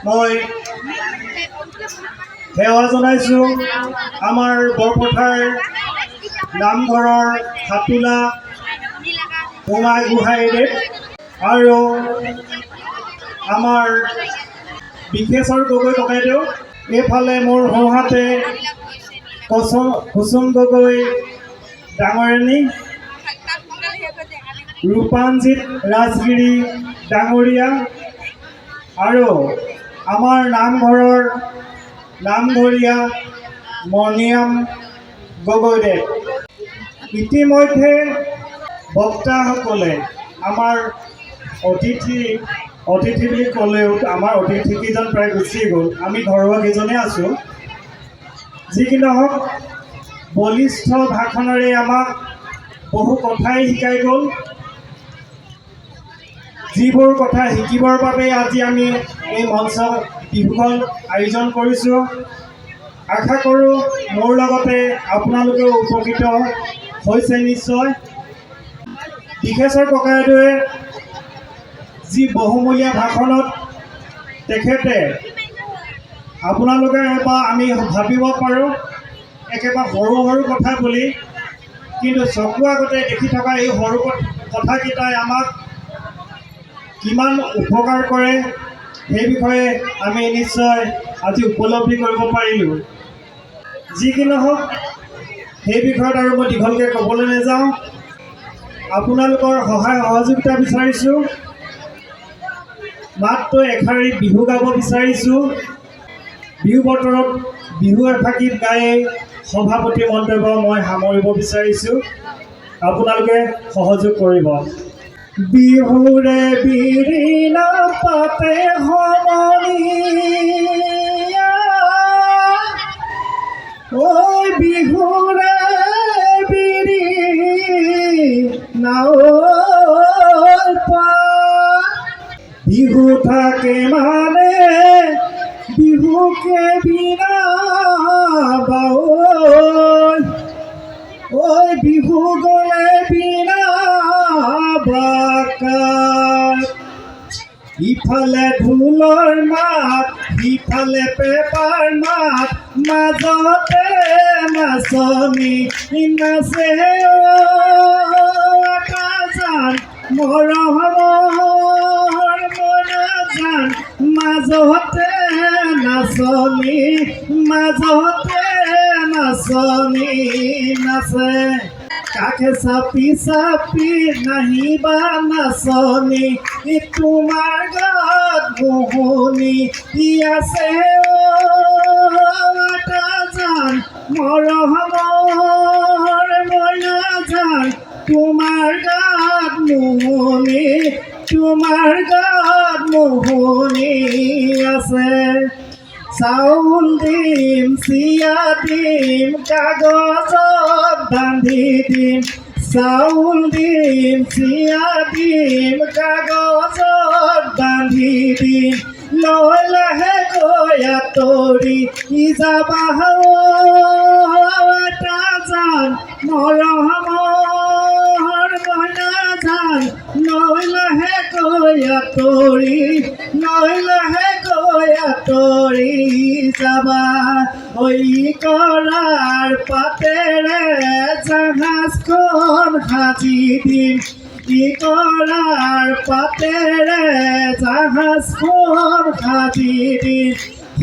মই সেৱা জনাইছোঁ আমাৰ বৰপথাৰ নামঘৰৰ হাতোলা সোমাই গোহাঁইদেৱ আৰু আমাৰ বিশেশ্বৰ গগৈ ককাইদেউ। এইফালে মোৰ সোঁহাতে কুসুম গগৈ ডাঙৰণী, ৰূপাঞ্জিত ৰাজগিৰি ডাঙৰীয়া আৰু আমাৰ নামঘৰৰ নামঘৰীয়া মণিৰাম গগৈদেৱ। ইতিমধ্যে বক্তাসকলে আমাৰ অতিথি বুলি ক'লেও আমাৰ অতিথিকেইজন প্ৰায় গুচি গ'ল, আমি ঘৰুৱা কেইজনে আছোঁ। যি কি নহওক বলিষ্ঠ ভাষণেৰে আমাক বহু কথাই শিকাই গ'ল। যিবোৰ কথা শিকিবৰ বাবে আজি আমি এই মঞ্চ বিহুখন আয়োজন কৰিছোঁ। আশা কৰোঁ মোৰ লগতে আপোনালোকেও উপকৃত হৈছে নিশ্চয়। বিশেশ্বৰ ককাইদেৱে যি বহুমূলীয়া ভাষণত তেখেতে আপোনালোকে বা আমি ভাবিব পাৰোঁ একেবাৰে সৰু সৰু কথা বুলি, কিন্তু চকুৰ আগতে দেখি থকা এই সৰু কথাকেইটাই আমাক কিমান উপকাৰ কৰে সেই বিষয়ে আমি নিশ্চয় আজি উপলব্ধি কৰিব পাৰিলোঁ। যি কি নহওক সেই বিষয়ত আৰু মই দীঘলকৈ ক'বলৈ নাযাওঁ। আপোনালোকৰ সহায় সহযোগিতা বিচাৰিছোঁ, মাত্ৰ এষাৰি বিহু গাব বিচাৰিছোঁ। বিহু বতৰত বিহু এফাকি গাই সভাপতি মন্তব্য মই সামৰিব বিচাৰিছোঁ, আপোনালোকে সহযোগ কৰিব। বিহুৰে বিৰিণা পাতে সমনীয়া, ঐ বিহুৰে বিৰিণা বিহু থাকে মানে বিহুকে বিনা ঐ বিহু গলে বিনা বাকাত। ইফালে ঢোলৰ মাত সিফালে পেপাৰ মাত, মাজতে নাচনি নাচে জান মৰমৰ মনাজান, মাজতে নাচনি নাচে। কাষে চাপি চাপি নাহিবা নাচনি, তোমাৰ গাত মোহনি আছে জান মৰমৰ মনাজান, তোমাৰ গাত মোহনি আছে। চাউল দিম চিৰা দিম কাগজত বান্ধি দিম, চাউল দিম চিৰা দিম কাগজত বান্ধি দিম, লৈ লাহেকৈ আঁতৰি যাবা জান মৰমৰ মনাজান, লৈ লাহেকৈ আঁতৰি যাবা। ঐ কৰাৰ পাতেৰে জাহাজখন সাজি দিম, কৰাৰ পাতেৰে জাহাজখন সাজি দিম,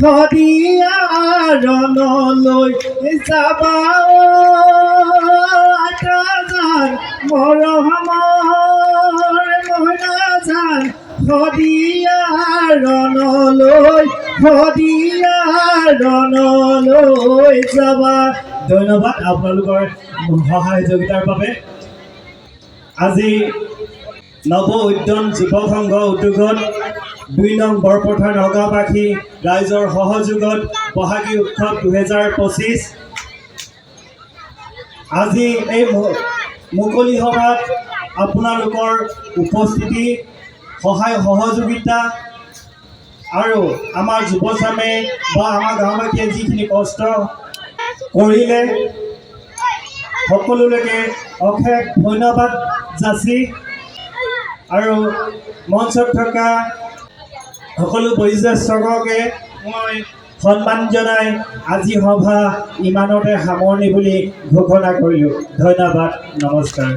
শদিয়াৰণলৈ যাবা জান মৰমৰ মনাজান, শদিয়াৰণলৈ যাবা। ধন্যবাদ আপোনালোকৰ সহায় সহযোগিতাৰ বাবে। আজি নৱ উদ্যান যুৱ সংঘ উদ্যোগত ২ নং বৰপথাৰ নগাঁওবাসী ৰাইজৰ সহযোগত বহাগী উৎসৱ ২০২৫ আজি এই মুকলি সভাত আপোনালোকৰ উপস্থিতি সহায় সহযোগিতা আৰু আমাৰ যুৱচামে বা আমাৰ গাঁওবাসীয়ে যিখিনি কষ্ট কৰিলে সকলোলৈকে অশেষ ধন্যবাদ যাচি আৰু মঞ্চত থকা সকলো বয়োজ্যেষ্ঠকে মই সন্মান জনাই আজি সভা ইমানতে সামৰণি বুলি ঘোষণা কৰিলোঁ। ধন্যবাদ, নমস্কাৰ।